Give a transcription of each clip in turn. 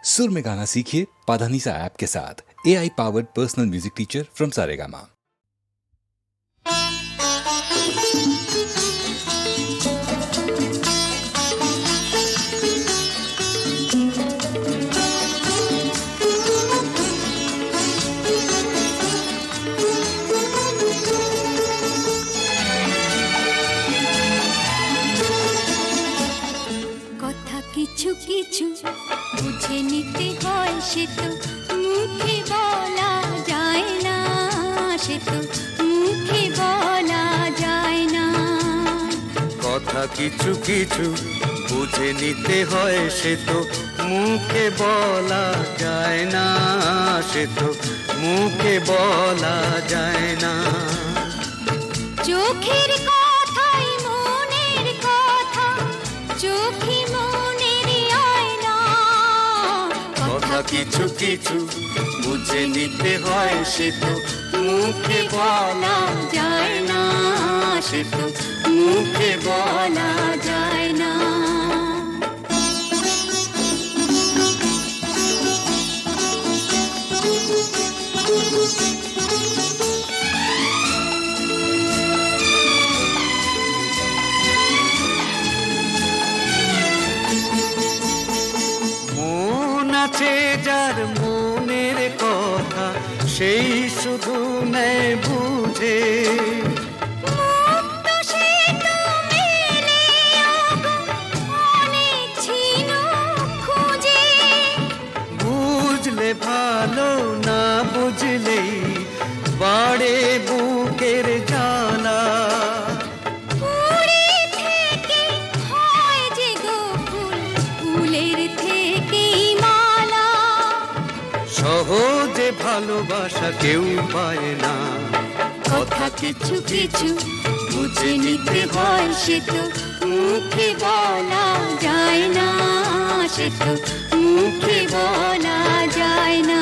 सुर में गाना सीखिए पाधानीसा ऐप के साथ। AI powered personal music teacher from Saregama. কিছু কিছু বুঝে নিতে হয়, সে তো মুখে বলা যায় না, সে তো মুখে বলা যায় না। কথা কিছু কিছু বুঝে নিতে হয়, সে তো মুখে বলা যায় না, সে তো মুখে বলা যায় না। চোখের কথাই মনের কথা, চোখে কিছু কিছু বুঝে নিতে হয়, সে তো মুখে বলা যায় না, সে তো মুখে বলা যায় না। যার মনের কথা সেই শুধু নেয় বুঝে, বুঝলে ভালো, না বুঝলেই বাড়ে বুকের জ্বালা। সহজে ভালোবাসা কেউ পায় না। কথা কিছু কিছু বুঝে নিতে হয়, সে তো মুখে বলা যায় না, সে তো মুখে বলা যায় না।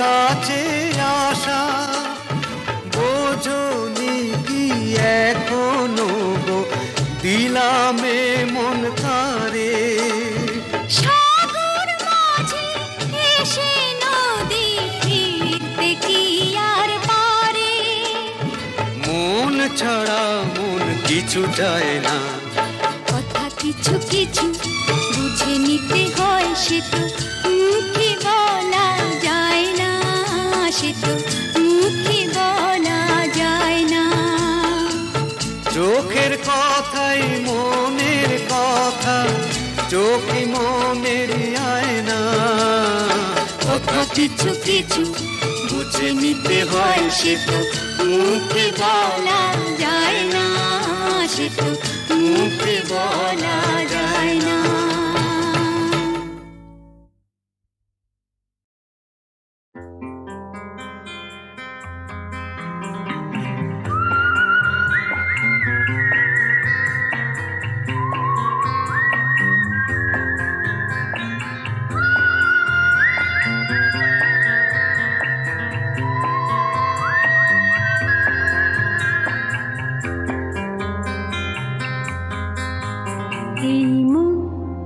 কাছে আসা বোঝনি কি এখনো গো, দিলামে মন তারে। সাগর মাঝে এসে নদী ফিরতে কি আর পারে, মন ছাড়া মন কিছু চায় না। কথা কিছু কিছু বুঝে নিতে হয়, সে তো মুখে বলা যায় না, সে তো মুখে বলা যায় না। চোখের কথাই মনের কথা, চোখে মনের আয়না। কথা কিছু কিছু বুঝে নিতে হয়, সে তো মুখে বলা যায় না, সে তো মুখে বলা যায় না।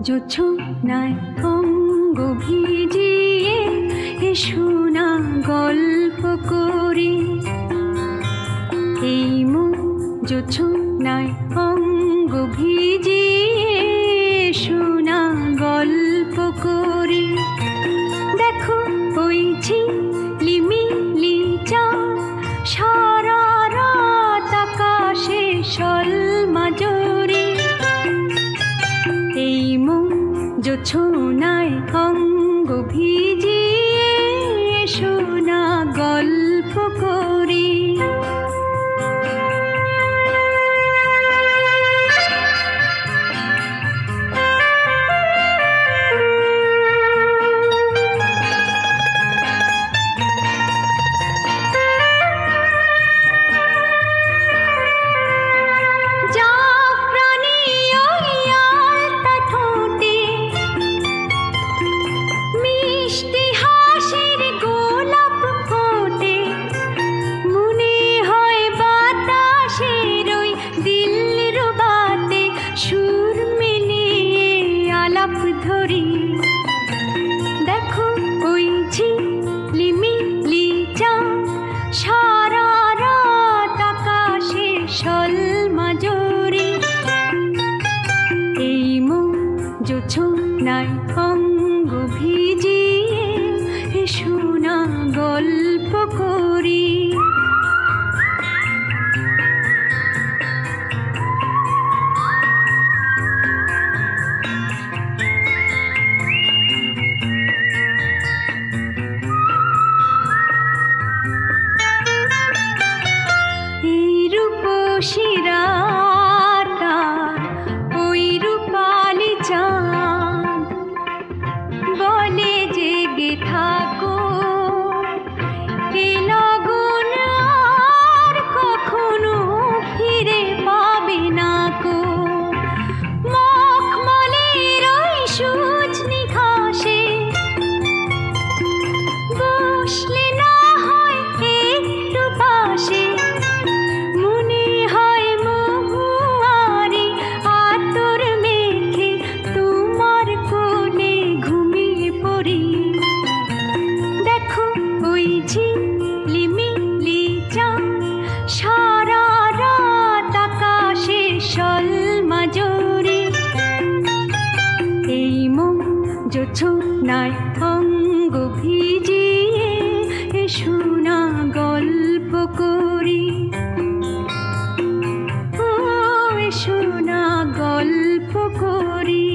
জোছনায় অঙ্গ ভিজিয়ে এসো না গল্প করি, এই মন জোছনায় অঙ্গ ভিজিয়ে এসো না গল্প করি। দেখো ওই ঝিলিমিলি চাঁদ সারা রাত আকাশে সলমাজরি, এই মন জোছনায় অঙ্গ ভিজিয়ে এসো না গল্প করি। শিরার তার ওই রূপালি চাঁদ বলে জেগে থাকো, এ লগন আর কখনো ফিরে পাবে না কো। মখমলের ওই সূচনি ঘাসে বসলে না হয় একটু পাশে, মনে হয় মহুয়ারি আতর মেখে তোমার কোলে ঘুমিয়ে পড়ি। দেখো ওই ঝিলিমিলি চাঁদ সারা রাত আকাশে সলমাজরি, এই মন জোছনায় অঙ্গ ভিজিয়ে শোনা গল্প করি, ও শোনা গল্প করি।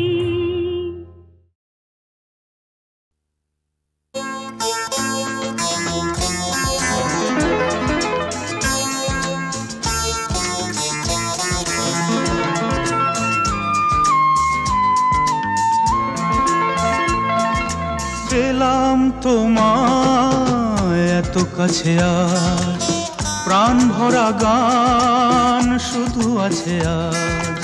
পেলাম তোমায় এত কাছে, আজ প্রাণ ভরা গান শুধু আছে আজ।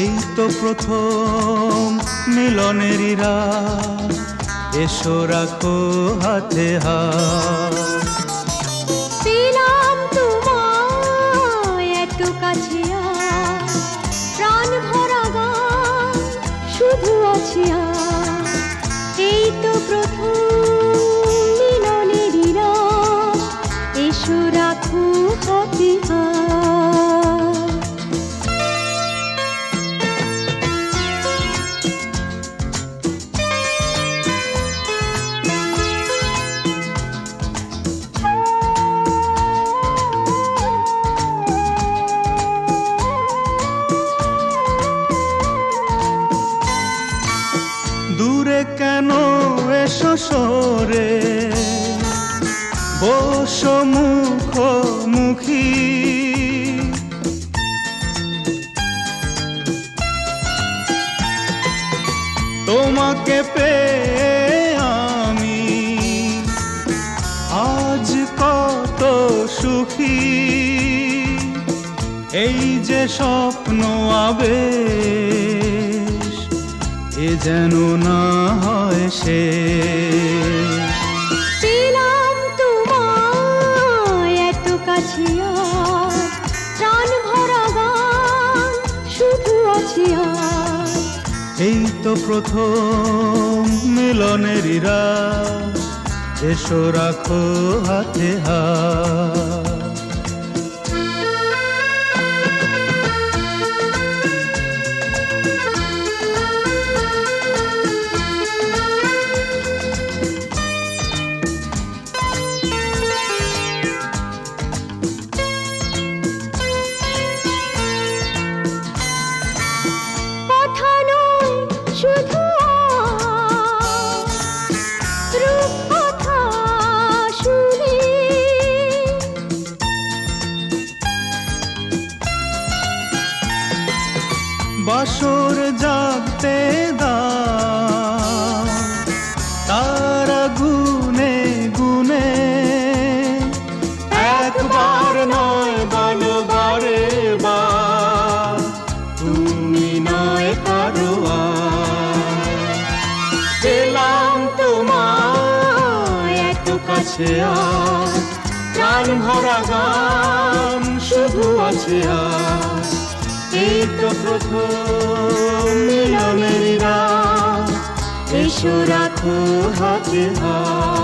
এই তো প্রথম মিলনেরই রাত, এসো রাখো হাতে হাত। পেলাম তোমায় এত কাছে, আজ প্রাণ ভরা গান শুধু আছে আজ। এই তো প্রথম মিলনেরই রাত, এসো রাখো হাতে হাত। দূরে কেন এসো সরে, বসো মুখোমুখি। তোমাকে পেয়ে আমি আজ কত সুখী। এই যে স্বপ্ন আবেশ, এ যেন না হয় শেষ। পেলাম তোমায় এত কাছে, আজ প্রাণ ভরা গান শুধু আছে আজ। এই তো প্রথম মিলনেরই রাত, এসো রাখো হাতে হাত। কথা নয় শুধু রূপকথা শুনি, বাসর জাগতে দাও, তারা গুনে গুনে। একবার নয় বলো বারে বার, তুমি নয় কারো আর। পেলাম তোমায় এত কাছে, আজ প্রাণ ভরা গান শুধু আছে আজ। এই তো প্রথম মিলনেরই রাত, এসো রাখো হাতে হাত।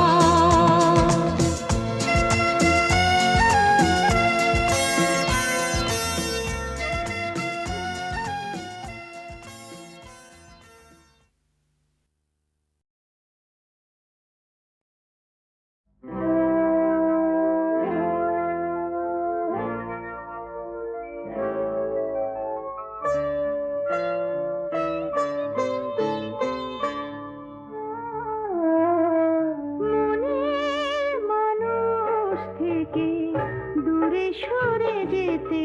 মনের মানুষ থেকে দূরে সরে যেতে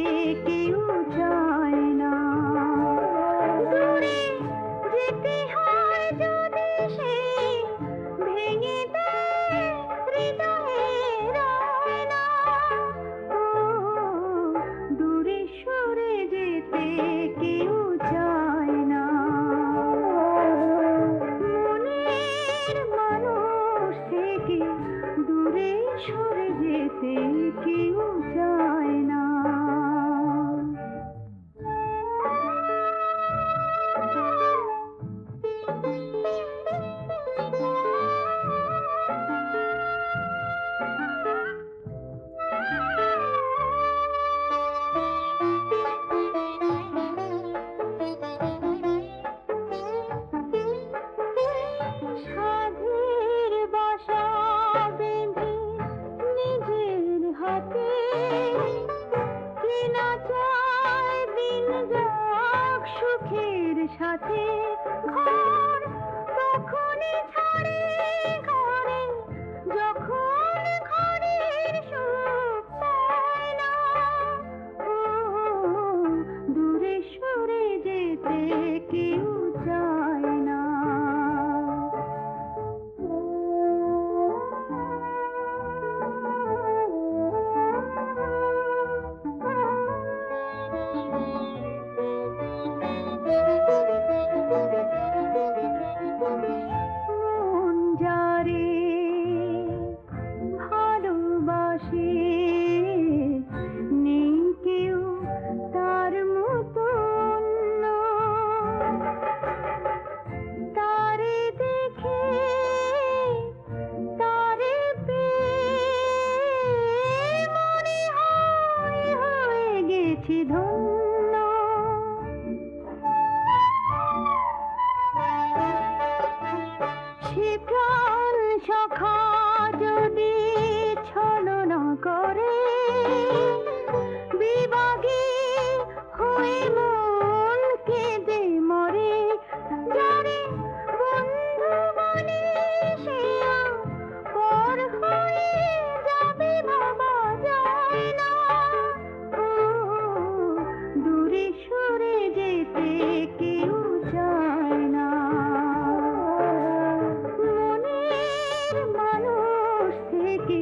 হয়েছি ধন্য। সে প্রাণ সখা যদি ছলনা করে, বিভাগী হয়ে মন কেঁদে মরে, যারে বন্ধু বলে সে পর হয়ে যাবে ভাবা যায় না। ও দূরে সরে যেতে কেউ চায় না, মনের মানুষ থেকে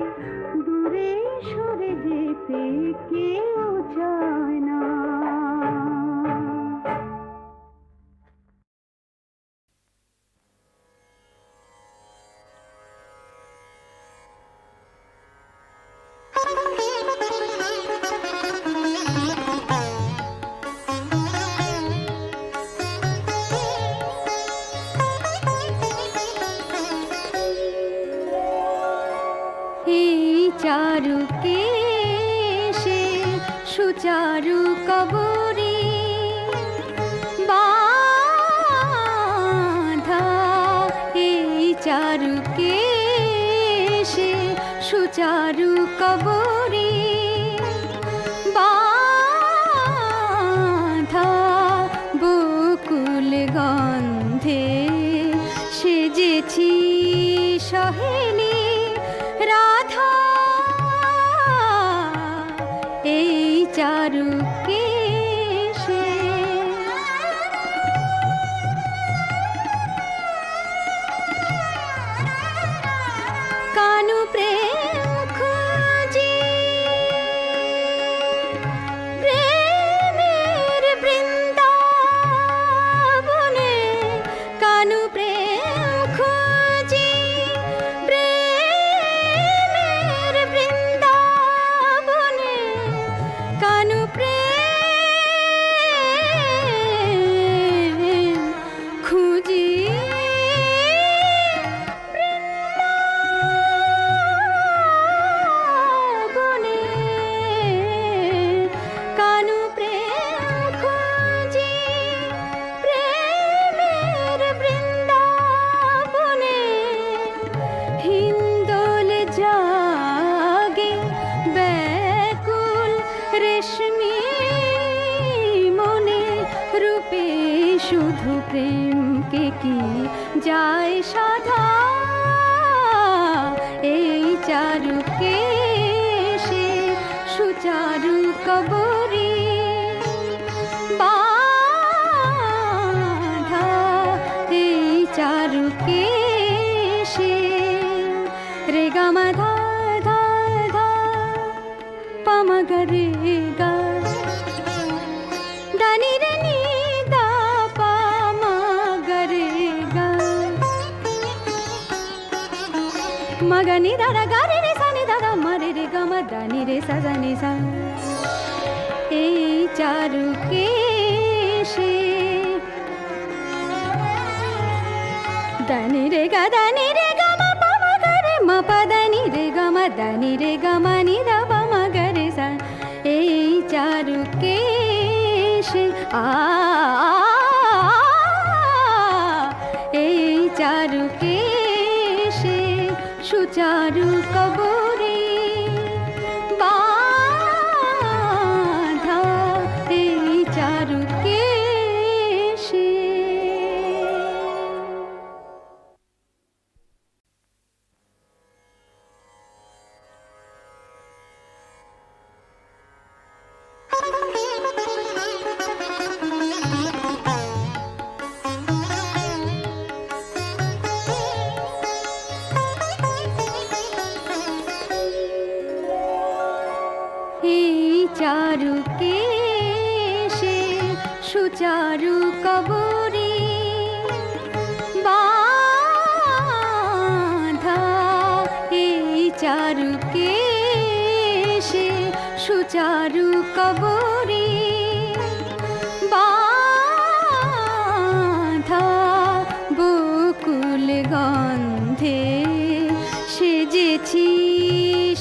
দূরে সরে যেতে কেউ চায় না। এই চারু কেশে সুচারু কবরী, বাঁধা এই চারু কেশে সুচারু কবরী, বাঁধা বকুল গন্ধে সেজেছি সহেলি রাধা। এই চারু কেশে কানু প্রেম খুঁজি, প্রেমের বৃন্দাবনে কানু প্রেম খুঁজি, প্রেমের বৃন্দাবনে কানু প্রেম খুঁজি, বৃন্দাবনে কানু প্রেম খুঁজি, প্রেমের বৃন্দাবনে হিন্দোলে জাগে ব্যাকুল রেশমি মনে, রূপে শুধু প্রেমকে কি যায় সাধা। এই চারু কেশে সুচারু কবরী, বাঁধা এই চারু কেশে রে গা মা ধা ধা ধা পা মা গা রে গা, দানি রে নি দা পা মা গা রে গা, মা গা নি দা রা গা রে রে সা নি দা দা মা রে রে গা মা দা নি রে সা সা নি সা। এই চারু কেশে দানি রে গা মা পা মা গা রে মা পা দানি রে গা মা দানি রে গা মা নি দা পা মা গা রে সা। এই চারু কেশে এই চারু কেশে সুচারু কবরী, বাঁধা এই চারু কেশে। চারু কেশে সুচারু কবরী, বাঁধা এই চারু কেশে সুচারু কবরী, বাঁধা বকুল গন্ধে সেজেছি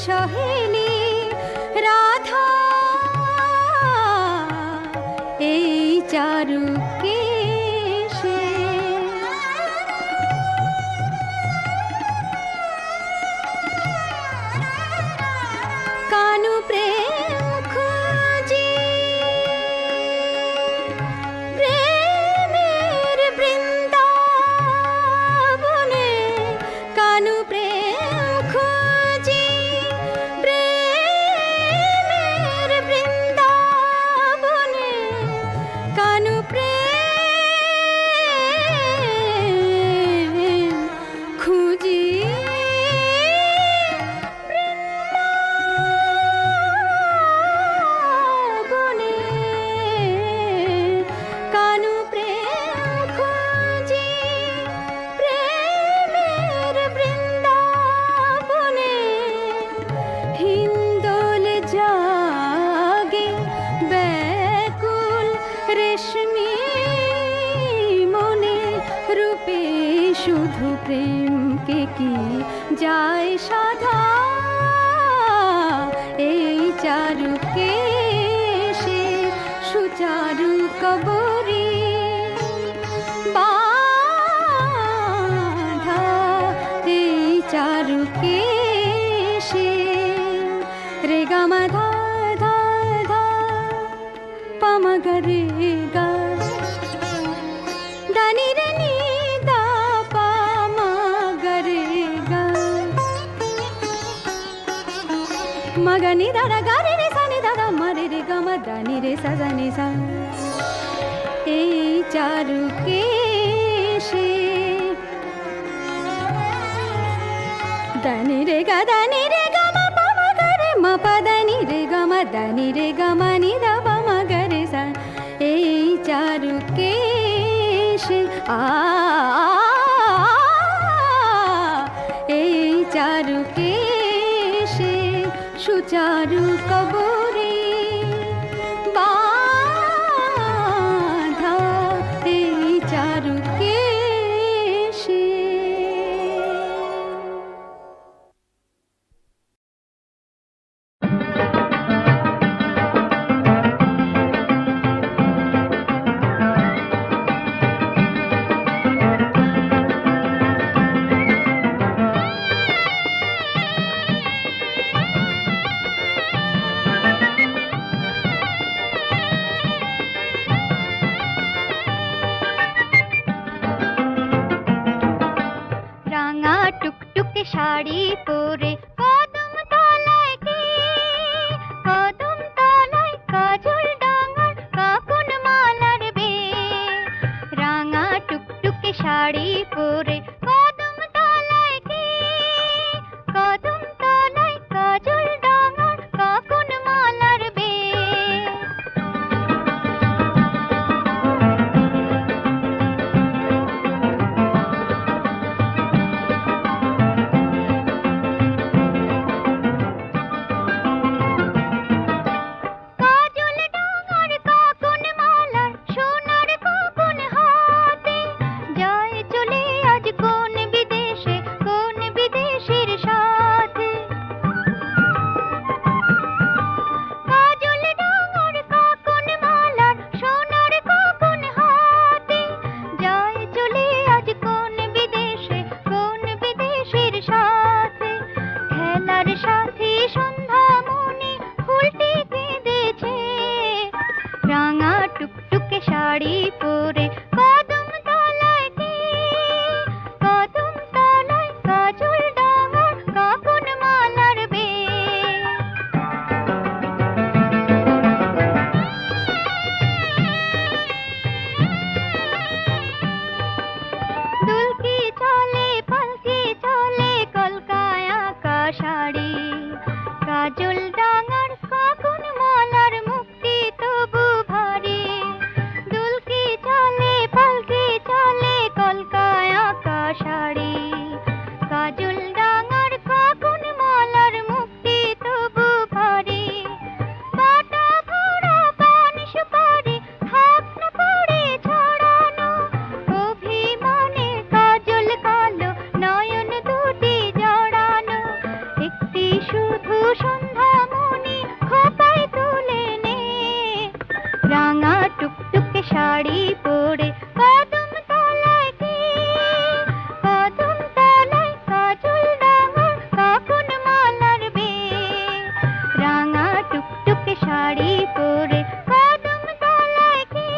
সহেলি রাধা। শুধু প্রেমকে কি যায় সাধা এই চারুকে সে সুচারু কবরী বাধা এই চারুকে সে রে গা মা ধা ধা ধা পা মা গা রে গা দানি রে নি দা পা মা গা রে গা মা গা নি দা রা গা রে রে সা নি দা দা মা রে রে গা মা দা নি রে সা সা নি সা এই চারুকে সে দানি রে গা মা পা মা গা রে মা পা দানি রে গা মা দানি রে গা মা নি দা পা মা গা রে সা এই চারুকে সে এই চারুকে সে সুচারু কবরী বাধা এই চারুকে সে রাঙা টুকটুকে শাড়ি পরে কদম তলায় কে কদম তলায় কাজল ডাঙার কাকুন মালার বে রাঙা টুকটুকে শাড়ি পরে কদম তলায় কে কদম তলায় কাজল ডাঙার কাকুন মালার বে কাজল ডাঙার কাকুন মালার সোনার কাকুন হাতে যায় চলে আজ কোন বিদেশের সাথে কাজল ডাঙার কাকুন মালার সোনার কাকুন হাতে যায় চলে আজ কোন বিদেশের সাথে খেলার সাথী সন্ধ্যা মনে ফুলটি কেঁদেছে রাঙা টুকটুকে শাড়ি পরে কদম তলায় কে কদম তলায় কাজল ডাঙার কাকুন মালার বে দুলকি চলে পালকি চলে কলকায় আকাশাড়ি কাজল ডাঙার কাকুন মালার মুক্তি তবু ভারী দুলকি চলে পালকি চলে কলকায় আকাশাড়ি কাজল ডাঙার কাকুন মালার মুক্তি তবু ভারী বাটা ভরা পান সুপারি থাক না পড়ে ছড়ানো অভিমানে কাজল কালো নয়ন দুটি জড়ানো একটি শুধু সন্ধ্যা মনি খোপায় তুলে নে রাঙা টুকটুকে শাড়ি পরে কদম তলায় কে কদম তলায় কাজল ডাঙার কাকুন মালার বে রাঙা টুকটুকে শাড়ি পরে কদম তলায় কে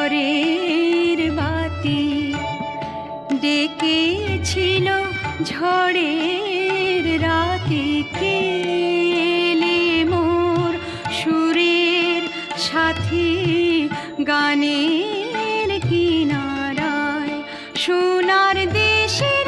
ঘরের বাতি ডেকেছিল ঝড়ের রাতে কেলে মোর সুরের সাথী গানের কিনারায় সোনার দেশের